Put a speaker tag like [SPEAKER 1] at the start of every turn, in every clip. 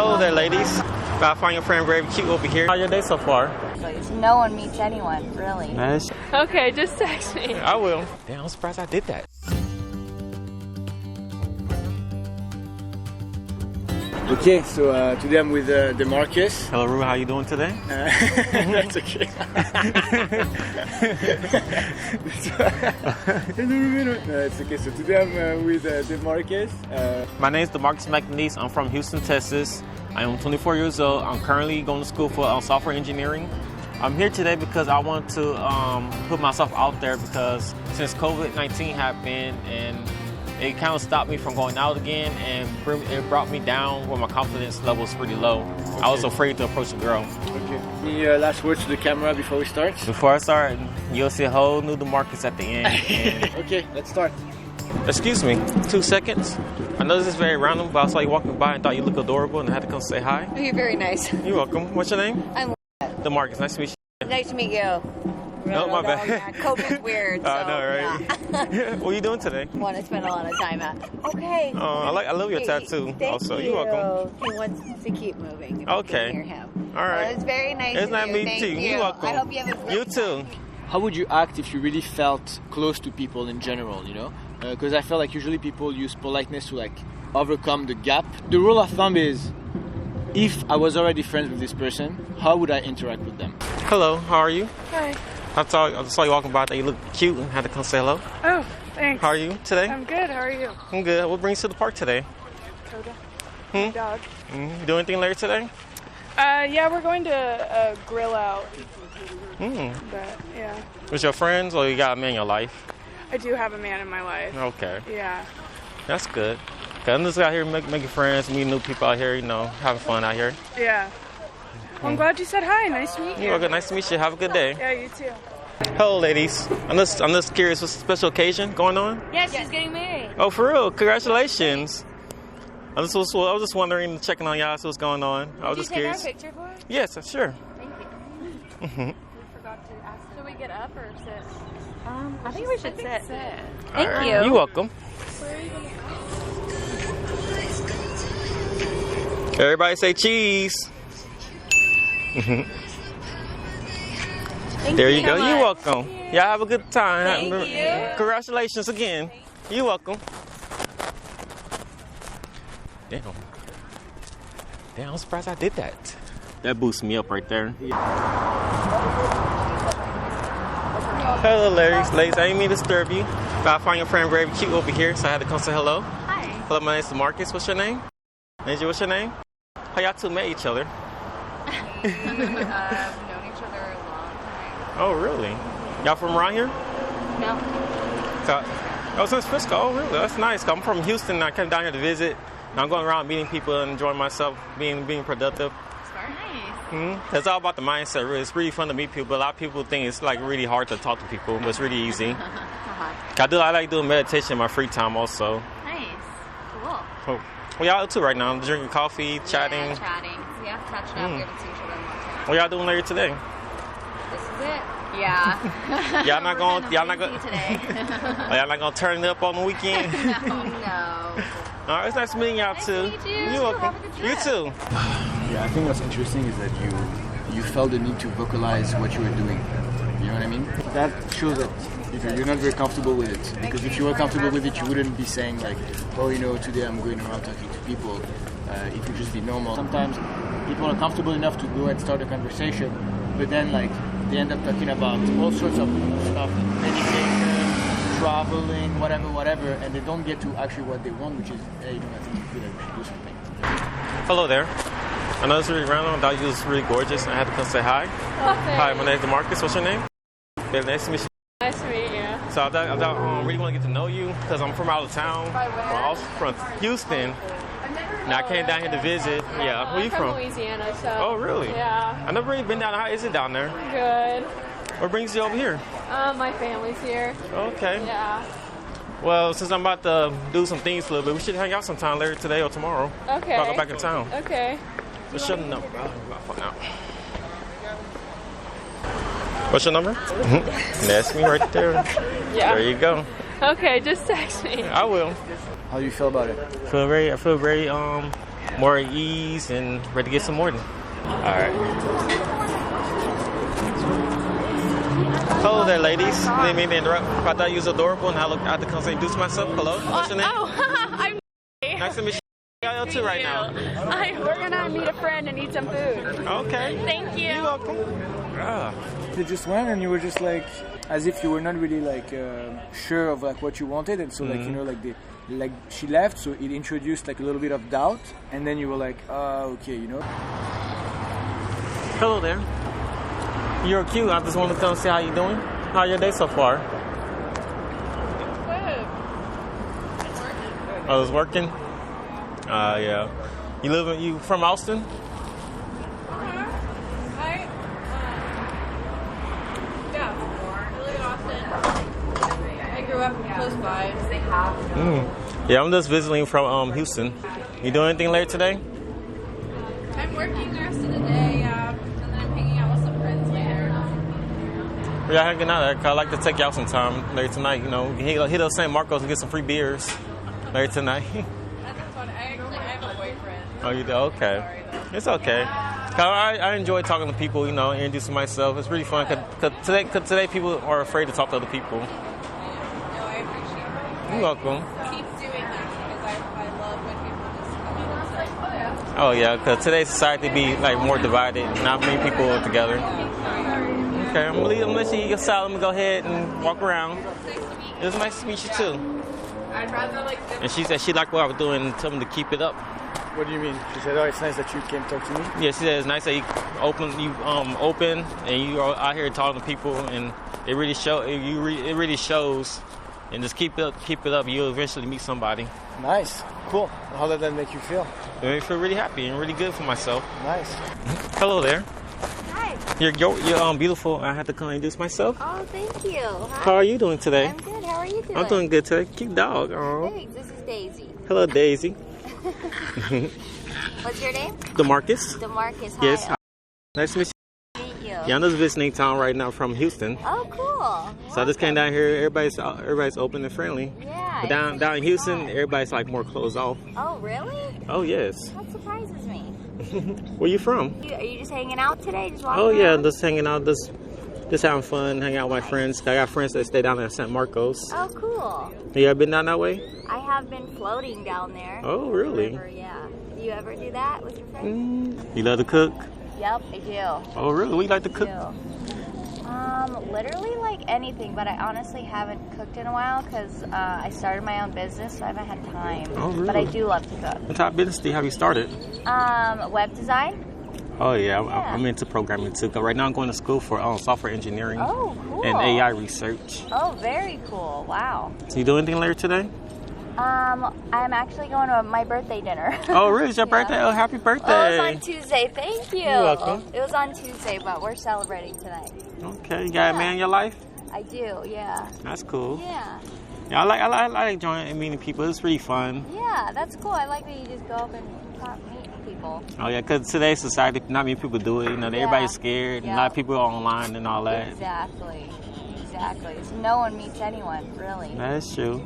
[SPEAKER 1] Hello there, ladies. I find your friend Youre Cute over here. How's your day so far?
[SPEAKER 2] No one meets anyone, really.
[SPEAKER 1] Nice.
[SPEAKER 3] Okay, just text me.
[SPEAKER 1] I will. Damn, I'm surprised I did that.
[SPEAKER 4] Okay, so today I'm with Lamarcus.
[SPEAKER 1] Hello, Ruben. How you doing today?
[SPEAKER 4] That's okay. No, it's okay. So today I'm with Lamarcus.
[SPEAKER 1] My name is Lamarcus McNeese. I'm from Houston, Texas. I am 24 years old. I'm currently going to school for software engineering. I'm here today because I want to put myself out there because since COVID-19 happened and it kind of stopped me from going out again and it brought me down where my confidence level is pretty low. Okay. I was afraid to approach a girl.
[SPEAKER 4] Okay. Any last words to the camera before we start?
[SPEAKER 1] Before I start, you'll see a whole new Lamarcus at the end.
[SPEAKER 4] Okay, let's start.
[SPEAKER 1] Excuse me, 2 seconds. I know this is very random, but I saw you walking by and thought you looked adorable and I had to come say hi.
[SPEAKER 2] You're very nice.
[SPEAKER 1] You're welcome. What's your name?
[SPEAKER 2] I'm
[SPEAKER 1] Lamarcus. Nice to meet you.
[SPEAKER 2] Nice to meet you.
[SPEAKER 1] No, my bad.
[SPEAKER 2] Yeah, COVID's weird. So,
[SPEAKER 1] I know, right?
[SPEAKER 2] Yeah.
[SPEAKER 1] What are you doing today?
[SPEAKER 2] Want to spend a lot of time at. Okay.
[SPEAKER 1] Oh, I love your tattoo.
[SPEAKER 2] Thank
[SPEAKER 1] also,
[SPEAKER 2] you.
[SPEAKER 1] You're welcome.
[SPEAKER 2] He wants to keep moving. If
[SPEAKER 1] Okay.
[SPEAKER 2] You can hear him.
[SPEAKER 1] All right.
[SPEAKER 2] Well, it's very nice.
[SPEAKER 1] It's not me
[SPEAKER 2] Thank
[SPEAKER 1] too.
[SPEAKER 2] You.
[SPEAKER 1] You're welcome.
[SPEAKER 2] I hope you have a great
[SPEAKER 1] You too.
[SPEAKER 4] How would you act if you really felt close to people in general, you know? Because I feel like usually people use politeness to like overcome the gap. The rule of thumb is, if I was already friends with this person, how would I interact with them?
[SPEAKER 1] Hello, how are you?
[SPEAKER 3] Hi.
[SPEAKER 1] I saw you walking by that you look cute and had to come say hello.
[SPEAKER 3] Oh, thanks.
[SPEAKER 1] How are you today?
[SPEAKER 3] I'm good. How are you?
[SPEAKER 1] I'm good. What brings you to the park today?
[SPEAKER 3] Coda. Dog.
[SPEAKER 1] You do anything later today?
[SPEAKER 3] Yeah, we're going to grill out. But yeah,
[SPEAKER 1] With your friends or you got a man in your life?
[SPEAKER 3] I do have a man in my life.
[SPEAKER 1] Okay,
[SPEAKER 3] Yeah.
[SPEAKER 1] that's good. Cause I'm just out here making friends, meeting new people out here, you know, having fun out here.
[SPEAKER 3] Yeah. Well, I'm glad you said hi. Nice to meet you.
[SPEAKER 1] You're good. Nice to meet you. Have a good day.
[SPEAKER 3] Yeah, you too.
[SPEAKER 1] Hello, ladies. I'm just curious, what's the special occasion going on?
[SPEAKER 2] Yeah, she's getting married.
[SPEAKER 1] Oh, for real? Congratulations. I was just wondering, checking on y'all, see what's going on. I was just curious.
[SPEAKER 2] Did you take our picture for us?
[SPEAKER 1] Yes, sure.
[SPEAKER 2] Thank you.
[SPEAKER 1] Mm-hmm.
[SPEAKER 3] Forgot to ask. Should we get up or sit?
[SPEAKER 2] I think we should sit.
[SPEAKER 1] Thank you. You're welcome. Everybody say cheese. There you go. You're welcome. Y'all have a good time.
[SPEAKER 2] Thank you.
[SPEAKER 1] Congratulations again. You're welcome. Damn, I'm surprised I did that. That boosts me up right there. Hello, ladies. I didn't mean to disturb you. But I find your friend Youre Cute over here, so I had to come say hello.
[SPEAKER 2] Hi.
[SPEAKER 1] Hello, my name's Lamarcus. What's your name? Angie, what's your name? How y'all two met each other?
[SPEAKER 2] We've known each other a long time.
[SPEAKER 1] Oh, really? Y'all from around here?
[SPEAKER 2] No.
[SPEAKER 1] Oh, since Frisco. Oh, really? That's nice. I'm from Houston, and I came down here to visit. And I'm going around meeting people and enjoying myself, being productive.
[SPEAKER 2] Nice.
[SPEAKER 1] It's all about the mindset, really. It's really fun to meet people, but a lot of people think it's like really hard to talk to people, but it's really easy. I like doing meditation in my free time also.
[SPEAKER 2] Nice. Cool.
[SPEAKER 1] Oh. What y'all up to right now? Drinking coffee, chatting?
[SPEAKER 2] Yeah, chatting. Yeah, catching up. We haven't seen each other in a long time.
[SPEAKER 1] What y'all doing later today?
[SPEAKER 2] This is it. Yeah.
[SPEAKER 1] Y'all not going? Y'all not going?
[SPEAKER 2] Today.
[SPEAKER 1] Y'all not going to turn it up on the weekend?
[SPEAKER 2] No.
[SPEAKER 1] All right, it's nice meeting y'all too.
[SPEAKER 2] Nice to meet you.
[SPEAKER 1] You're welcome.
[SPEAKER 2] Have a good
[SPEAKER 1] You
[SPEAKER 2] trip.
[SPEAKER 1] too.
[SPEAKER 4] Yeah, I think what's interesting is that you felt the need to vocalize what you were doing. You know what I mean? That shows that you're not very comfortable with it. Because if you were comfortable with it, you wouldn't be saying like, oh, you know, today I'm going around talking to people. It would just be normal. Sometimes people are comfortable enough to go and start a conversation, but then like they end up talking about all sorts of stuff, meditation, traveling, whatever, and they don't get to actually what they want, which is, hey, you know, I think it's good that we should do something.
[SPEAKER 1] Hello there. I know it's really random. I thought you was really gorgeous, and I had to come say hi. Hi, my name's Lamarcus. What's your name? Very nice to meet you.
[SPEAKER 3] Nice to meet you.
[SPEAKER 1] So I really want to get to know you because I'm from out of town. I'm from Houston. And I came down here to visit. Yeah, where you
[SPEAKER 3] I'm
[SPEAKER 1] from?
[SPEAKER 3] Louisiana, so.
[SPEAKER 1] Oh, really?
[SPEAKER 3] Yeah.
[SPEAKER 1] I've never really been down. How is it down there?
[SPEAKER 3] Good.
[SPEAKER 1] What brings you over here?
[SPEAKER 3] My family's here.
[SPEAKER 1] Okay.
[SPEAKER 3] Yeah.
[SPEAKER 1] Well, since I'm about to do some things a little bit, we should hang out sometime later today or tomorrow.
[SPEAKER 3] Okay.
[SPEAKER 1] I'll go back in town.
[SPEAKER 3] Okay.
[SPEAKER 1] What's your number? My phone out. What's your number? That's me right there.
[SPEAKER 3] Yeah.
[SPEAKER 1] There you go.
[SPEAKER 3] Okay, just text me.
[SPEAKER 1] I will.
[SPEAKER 4] How do you feel about it?
[SPEAKER 1] I feel very more at ease and ready to get some more. All right. Hello there, ladies. Didn't mean to interrupt. I thought you was adorable, and I had to come and introduce myself. Hello, what's your name?
[SPEAKER 3] I'm
[SPEAKER 1] Nice to meet you. Y'all too right now.
[SPEAKER 3] We're gonna meet a friend and eat some food.
[SPEAKER 1] Okay.
[SPEAKER 3] Thank you.
[SPEAKER 1] You're welcome. Ah.
[SPEAKER 4] They just went and you were just like, as if you were not really like sure of like what you wanted, and so like you know like she left, so it introduced like a little bit of doubt, and then you were like, okay, you know.
[SPEAKER 1] Hello there. You're cute. I just want to come see how you doing. How your day so far?
[SPEAKER 2] Good. It's working.
[SPEAKER 1] Oh, it's working. Yeah. You from Austin?
[SPEAKER 2] Yeah. I live in Austin. I grew up close by. They have.
[SPEAKER 1] Yeah, I'm just visiting from Houston. You doing anything later today?
[SPEAKER 2] I'm working the rest of the day, and then I'm hanging out with some friends later.
[SPEAKER 1] Yeah, hanging out there. I'd like to take you out sometime later tonight. You know, hit up St. Marcos and get some free beers later tonight.
[SPEAKER 2] That's fun. I have a boyfriend.
[SPEAKER 1] Oh, you do? Okay.
[SPEAKER 2] Sorry, though.
[SPEAKER 1] It's okay. I enjoy talking to people, you know, introducing myself. It's really fun because today people are afraid to talk to other people.
[SPEAKER 2] No, I appreciate it.
[SPEAKER 1] You're welcome.
[SPEAKER 2] Keep doing that because I love when people just come in and say, oh yeah.
[SPEAKER 1] Oh yeah, because today's society be like more divided. Not many people are together. Okay, I'm gonna let you eat your salad. I'm gonna go ahead and walk around. It was nice to meet you too.
[SPEAKER 2] I'd rather like.
[SPEAKER 1] And she said she liked what I was doing and told me to keep it up.
[SPEAKER 4] What do you mean? She said, oh, it's nice that you came talk to me.
[SPEAKER 1] Yeah, she said it's nice that you open and you are out here talking to people, and it really it really shows. And just keep it up. You'll eventually meet somebody.
[SPEAKER 4] Nice, cool. How did that make you feel?
[SPEAKER 1] It made me feel really happy and really good for myself.
[SPEAKER 4] Nice.
[SPEAKER 1] Hello there.
[SPEAKER 5] Hi.
[SPEAKER 1] You're beautiful. I had to come introduce myself.
[SPEAKER 5] Oh, thank you. Hi.
[SPEAKER 1] How are you doing today?
[SPEAKER 5] I'm good. How are you doing?
[SPEAKER 1] I'm doing good today. Cute dog. Oh.
[SPEAKER 5] Thanks. This is Daisy.
[SPEAKER 1] Hello, Daisy.
[SPEAKER 5] What's your name?
[SPEAKER 1] Lamarcus.
[SPEAKER 5] Demarcus. Hi.
[SPEAKER 1] Yes. Nice to meet you.
[SPEAKER 5] Meet you.
[SPEAKER 1] Yeah, I'm just visiting town right now from Houston.
[SPEAKER 5] Oh, cool.
[SPEAKER 1] So I just came down here. Everybody's open and friendly.
[SPEAKER 5] Yeah.
[SPEAKER 1] But down in Houston, everybody's like more closed off.
[SPEAKER 5] Oh, really?
[SPEAKER 1] Oh yes.
[SPEAKER 5] That surprises me.
[SPEAKER 1] Where you from?
[SPEAKER 5] Are you just hanging out today? Just walking
[SPEAKER 1] Oh yeah,
[SPEAKER 5] around?
[SPEAKER 1] just hanging out, just having fun, hanging out with my friends. I got friends that stay down there in St. Marcos.
[SPEAKER 5] Oh, cool.
[SPEAKER 1] You ever been down that way?
[SPEAKER 5] I have been floating down there.
[SPEAKER 1] Oh really?
[SPEAKER 5] River, yeah. Do you ever do that with your friends?
[SPEAKER 1] You love to cook?
[SPEAKER 5] Yep, I do.
[SPEAKER 1] Oh really? We like to cook.
[SPEAKER 5] Literally like anything, but I honestly haven't cooked in a while because I started my own business, so I haven't had time.
[SPEAKER 1] Oh, really?
[SPEAKER 5] But I do love to cook.
[SPEAKER 1] What type of business have you started?
[SPEAKER 5] Web design.
[SPEAKER 1] Oh yeah, I'm into programming too. 'Cause right now I'm going to school for software engineering
[SPEAKER 5] Oh, cool.
[SPEAKER 1] and AI research.
[SPEAKER 5] Oh, very cool. Wow.
[SPEAKER 1] So you do anything later today?
[SPEAKER 5] I'm actually going to my birthday dinner.
[SPEAKER 1] Oh really? It's your birthday? Oh, happy birthday!
[SPEAKER 5] Well, it was on Tuesday. Thank you.
[SPEAKER 1] You're welcome.
[SPEAKER 5] It was on Tuesday, but we're celebrating tonight.
[SPEAKER 1] Okay, you got a man in your life?
[SPEAKER 5] I do. Yeah.
[SPEAKER 1] That's cool.
[SPEAKER 5] Yeah.
[SPEAKER 1] Yeah, I like joining and meeting people. It's really fun.
[SPEAKER 5] Yeah, that's cool. I like that you just go up and meet people.
[SPEAKER 1] Oh yeah, because today's society, not many people do it. You know, everybody's scared, and a lot of people are online and all that.
[SPEAKER 5] Exactly. So no one meets anyone, really.
[SPEAKER 1] That's true.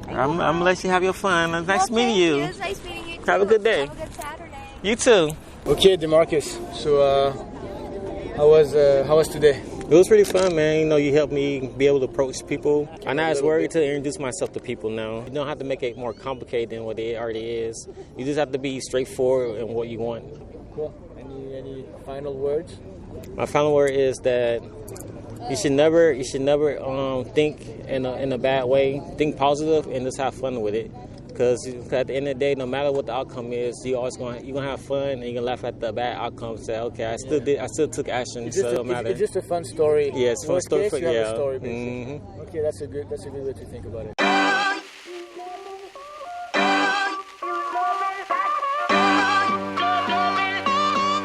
[SPEAKER 1] I'm gonna let you have your fun. Nice meeting
[SPEAKER 5] you.
[SPEAKER 1] you.
[SPEAKER 5] It's nice meeting you too.
[SPEAKER 1] Have a good day.
[SPEAKER 5] Have a good Saturday.
[SPEAKER 1] You too.
[SPEAKER 4] Okay, Demarcus. So, how was today?
[SPEAKER 1] It was pretty fun, man. You know, you helped me be able to approach people. I'm not as worried to introduce myself to people now. You don't have to make it more complicated than what it already is. You just have to be straightforward in what you want.
[SPEAKER 4] Cool. Any final words?
[SPEAKER 1] My final word is that you should never think in a bad way. Think positive and just have fun with it. Because at the end of the day, no matter what the outcome is, you're gonna have fun and you're gonna laugh at the bad outcome. Say, okay, I still took action, so it don't matter.
[SPEAKER 4] It's just a fun story.
[SPEAKER 1] Yeah, it's a fun story.
[SPEAKER 4] You have a story, basically.
[SPEAKER 1] Mm-hmm.
[SPEAKER 4] Okay, that's a good way to think about it.